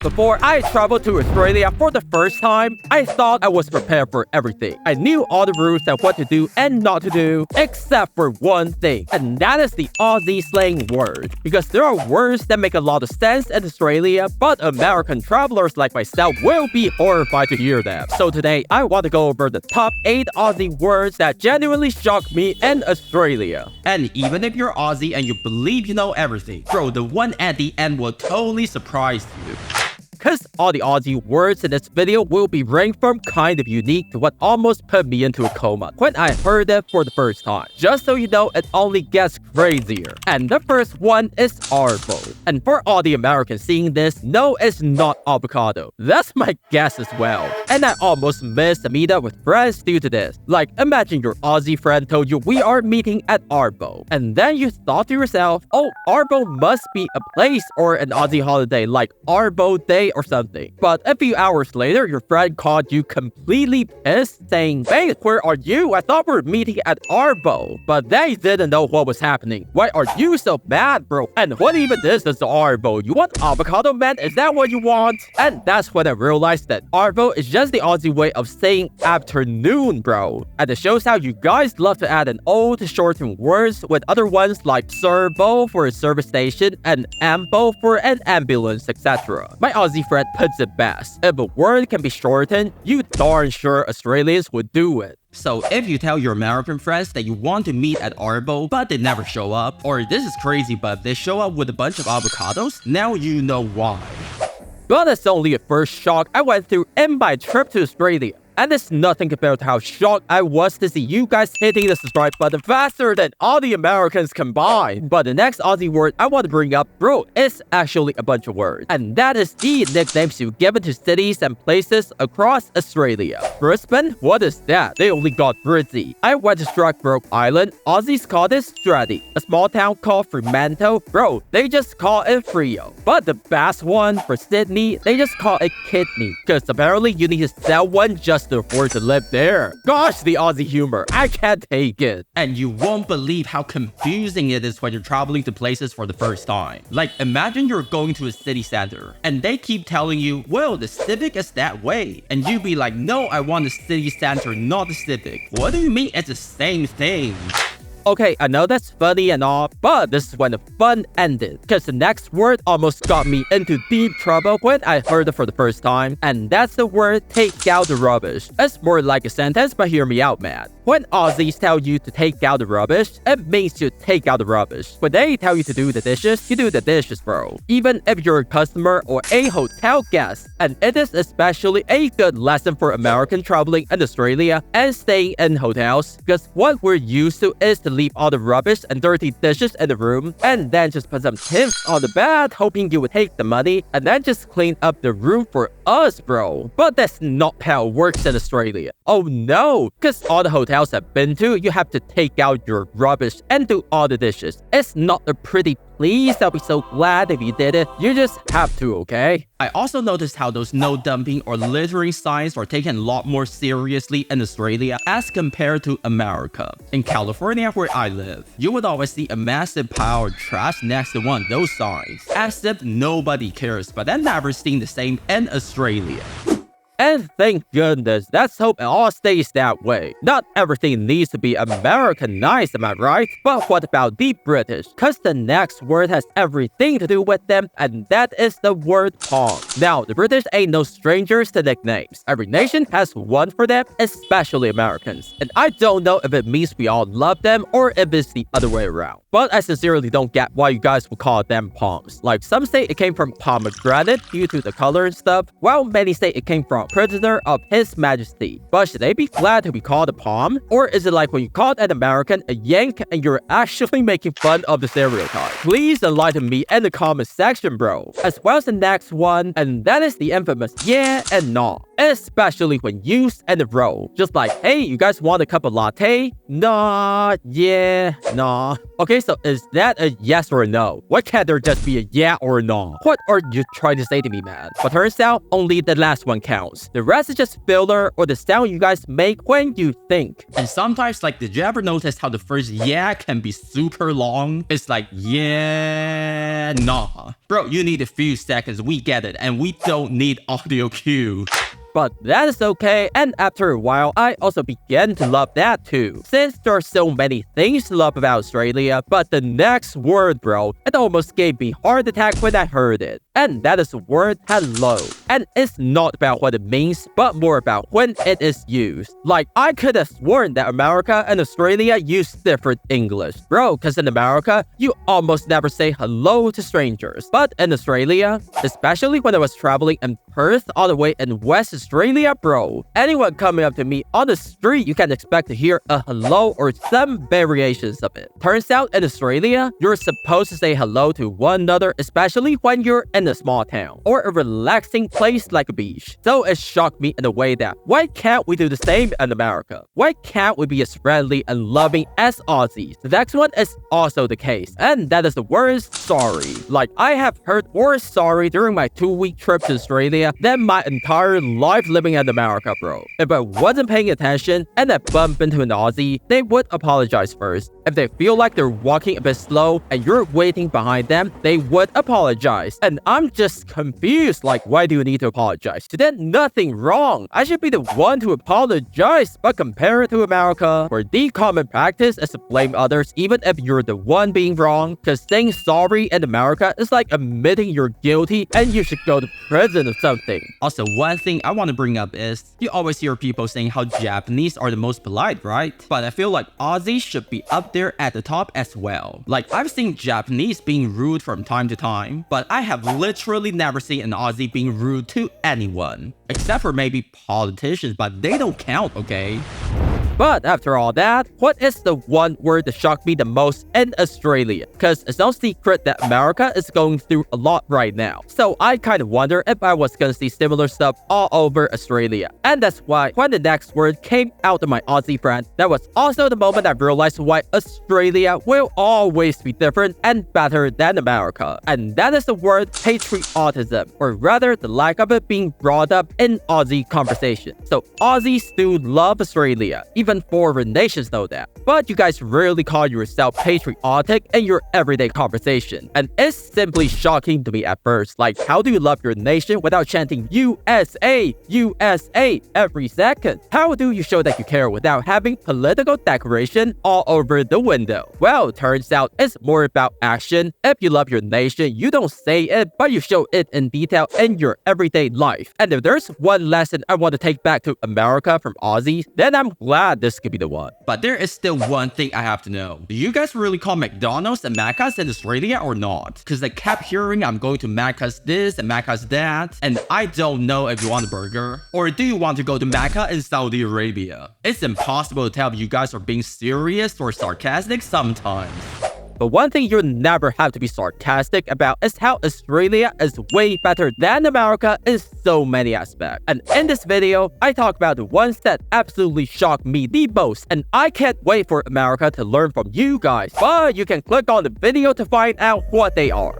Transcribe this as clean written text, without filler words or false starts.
Before I traveled to Australia for the first time, I thought I was prepared for everything. I knew all the rules and what to do and not to do, except for one thing, and that is the Aussie slang word. Because there are words that make a lot of sense in Australia, but American travelers like myself will be horrified to hear them. So today, I want to go over the top 8 Aussie words that genuinely shocked me in Australia. And even if you're Aussie and you believe you know everything, bro, the one at the end will totally surprise you. Cause all the Aussie words in this video will be ranged from kind of unique to what almost put me into a coma when I heard it for the first time. Just so you know, it only gets crazier. And the first one is arbo. And for all the Americans seeing this, no, it's not avocado. That's my guess as well. And I almost missed a meetup with friends due to this. Like, imagine your Aussie friend told you we are meeting at Arbo. And then you thought to yourself, oh, Arbo must be a place or an Aussie holiday like Arbo Day or something. But a few hours later, your friend called you completely pissed, saying, "Hey, where are you? I thought we were meeting at Arbo." But they didn't know what was happening. Why are you so mad, bro? And what even is this Arbo? You want avocado, man? Is that what you want? And that's when I realized that Arbo is just the Aussie way of saying afternoon, bro. And it shows how you guys love to add an O to shorten words with other ones like Serbo for a service station and Ambo for an ambulance, etc. My Aussie friend puts it best. If a word can be shortened, you darn sure Australians would do it. So if you tell your American friends that you want to meet at Arbo, but they never show up, or this is crazy but they show up with a bunch of avocados, now you know why. But it's only a first shock I went through in my trip to Australia. And it's nothing compared to how shocked I was to see you guys hitting the subscribe button faster than all the Americans combined. But the next Aussie word I want to bring up, bro, is actually a bunch of words. And that is the nicknames you've given to cities and places across Australia. Brisbane? What is that? They only got Brizzy. I went to Stradbroke Island. Aussies call it Straddy. A small town called Fremantle, bro, they just call it Frio. But the best one for Sydney, they just call it Kidney. Because apparently you need to sell one just to afford to live there. Gosh, the Aussie humor, I can't take it. And you won't believe how confusing it is when you're traveling to places for the first time. Like, imagine you're going to a city center and they keep telling you, well, the Civic is that way. And you be like, no, I want the city center, not the Civic. What do you mean it's the same thing? Okay, I know that's funny and all, but this is when the fun ended. Because the next word almost got me into deep trouble when I heard it for the first time. And that's the word take out the rubbish. It's more like a sentence, but hear me out, man. When Aussies tell you to take out the rubbish, it means you take out the rubbish. When they tell you to do the dishes, you do the dishes, bro. Even if you're a customer or a hotel guest. And it is especially a good lesson for American traveling in Australia and staying in hotels. Because what we're used to is to leave all the rubbish and dirty dishes in the room and then just put some tips on the bed hoping you would take the money and then just clean up the room for us, bro. But that's not how it works in Australia. Oh no, because all the hotels I've been to, you have to take out your rubbish and do all the dishes. It's not a pretty please. I'll be so glad if you did it. You just have to, okay? I also noticed how those no dumping or littering signs are taken a lot more seriously in Australia as compared to America. In California, where I live, you would always see a massive pile of trash next to one of those signs, as if nobody cares, but I've never seen the same in Australia. And thank goodness, let's hope it all stays that way. Not everything needs to be Americanized, am I right? But what about the British? Cause the next word has everything to do with them, and that is the word palm. Now, the British ain't no strangers to nicknames. Every nation has one for them, especially Americans. And I don't know if it means we all love them or if it's the other way around. But I sincerely don't get why you guys would call them palms. Like, some say it came from pomegranate due to the color and stuff, while many say it came from prisoner of His Majesty. But should they be glad to be called a palm? Or is it like when you call an American a yank and you're actually making fun of the stereotype? Please enlighten me in the comment section, bro. As well as the next one, and that is the infamous yeah and nah. especially when used in a row. Just like, hey, you guys want a cup of latte? Nah, yeah, nah. Okay, so is that a yes or a no? Why can't there just be a yeah or a no? What are you trying to say to me, man? But turns out, only the last one counts. The rest is just filler or the sound you guys make when you think. And sometimes, like, did you ever notice how the first yeah can be super long? It's like, yeah, nah. Bro, you need a few seconds, we get it, and we don't need audio cue. But that is okay, and after a while, I also began to love that too. Since there are so many things to love about Australia, but the next word, bro, it almost gave me a heart attack when I heard it. And that is the word hello. And it's not about what it means, but more about when it is used. Like, I could have sworn that America and Australia use different English. Bro, cause in America, you almost never say hello to strangers. But in Australia, especially when I was traveling in Perth all the way in West Australia, bro, anyone coming up to me on the street, you can expect to hear a hello or some variations of it. Turns out in Australia, you're supposed to say hello to one another, especially when you're in a small town or a relaxing place like a beach. So it shocked me in a way that why can't we do the same in America? Why can't we be as friendly and loving as Aussies? The next one is also the case, and that is the word sorry. Like, I have heard more sorry during my 2-week trip to Australia than my entire life living in America, bro. If I wasn't paying attention and I bump into an Aussie, they would apologize first. If they feel like they're walking a bit slow and you're waiting behind them, they would apologize. And I'm just confused, like, why do you need to apologize? You did nothing wrong. I should be the one to apologize. But compared to America, where the common practice is to blame others even if you're the one being wrong, because saying sorry in America is like admitting you're guilty and you should go to prison or something. Also, one thing I want to bring up is, you always hear people saying how Japanese are the most polite, right? But I feel like Aussies should be up there at the top as well. Like, I've seen Japanese being rude from time to time, but I have literally never seen an Aussie being rude to anyone. Except for maybe politicians, but they don't count, okay? But after all that, what is the one word that shocked me the most in Australia? Because it's no secret that America is going through a lot right now. So I kind of wonder if I was gonna see similar stuff all over Australia. And that's why when the next word came out of my Aussie friend, that was also the moment I realized why Australia will always be different and better than America. And that is the word patriotism, or rather the lack of it being brought up in Aussie conversation. So Aussies do love Australia. Even foreign nations know that. But you guys rarely call yourself patriotic in your everyday conversation. And it's simply shocking to me at first. Like, how do you love your nation without chanting USA, USA every second? How do you show that you care without having political decoration all over the window? Well, turns out it's more about action. If you love your nation, you don't say it, but you show it in detail in your everyday life. And if there's one lesson I want to take back to America from Aussies, then I'm glad this could be the one. But there is still one thing I have to know. Do you guys really call McDonald's and Macca's in Australia or not? Because I kept hearing I'm going to Macca's this and Macca's that, and I don't know if you want a burger. Or do you want to go to Mecca in Saudi Arabia? It's impossible to tell if you guys are being serious or sarcastic sometimes. But one thing you'll never have to be sarcastic about is how Australia is way better than America in so many aspects. And in this video, I talk about the ones that absolutely shocked me the most, and I can't wait for America to learn from you guys. But you can click on the video to find out what they are.